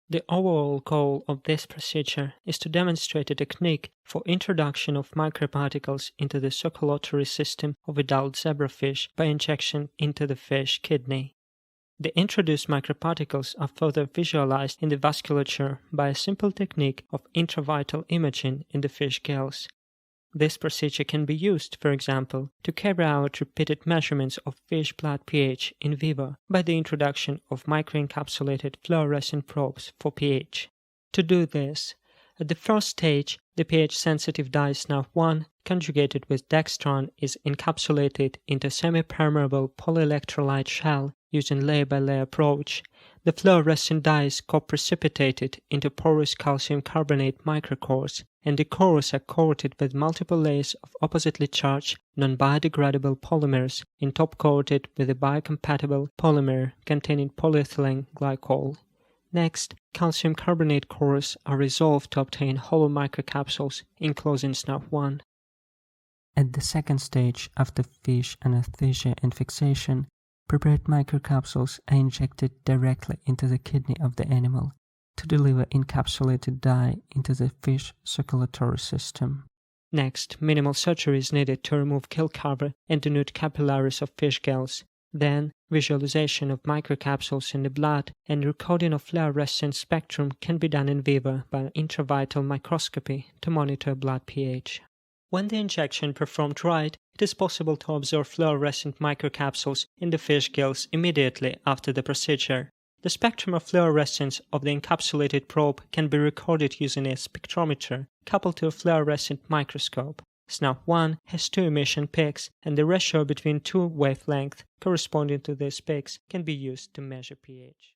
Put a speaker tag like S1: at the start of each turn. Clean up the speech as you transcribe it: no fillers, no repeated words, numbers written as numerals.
S1: The overall goal of this procedure is to demonstrate a technique for introduction of microparticles into the circulatory system of adult zebrafish by injection into the fish kidney. The introduced microparticles are further visualized in the vasculature by a simple technique of intravital imaging in the fish gills. This procedure can be used, for example, to carry out repeated measurements of fish blood pH in vivo by the introduction of microencapsulated fluorescent probes for pH. To do this, at the first stage, the pH-sensitive dye SNAP1 conjugated with dextran is encapsulated into a semi-permeable polyelectrolyte shell using layer-by-layer approach. The fluorescent dye is co-precipitated into porous calcium carbonate microcores, and the cores are coated with multiple layers of oppositely charged non-biodegradable polymers and top-coated with a biocompatible polymer containing polyethylene glycol. Next, calcium carbonate cores are resolved to obtain hollow microcapsules enclosing SNAP1. At the second stage, after fish anesthesia and fixation, prepared microcapsules are injected directly into the kidney of the animal to deliver encapsulated dye into the fish circulatory system. Next, minimal surgery is needed to remove gill cover and denude capillaries of fish gills. Then, visualization of microcapsules in the blood and recording of fluorescent spectrum can be done in vivo by intravital microscopy to monitor blood pH. When the injection performed right, it is possible to observe fluorescent microcapsules in the fish gills immediately after the procedure. The spectrum of fluorescence of the encapsulated probe can be recorded using a spectrometer coupled to a fluorescent microscope. SNAP1 has two emission peaks, and the ratio between two wavelengths corresponding to these peaks can be used to measure pH.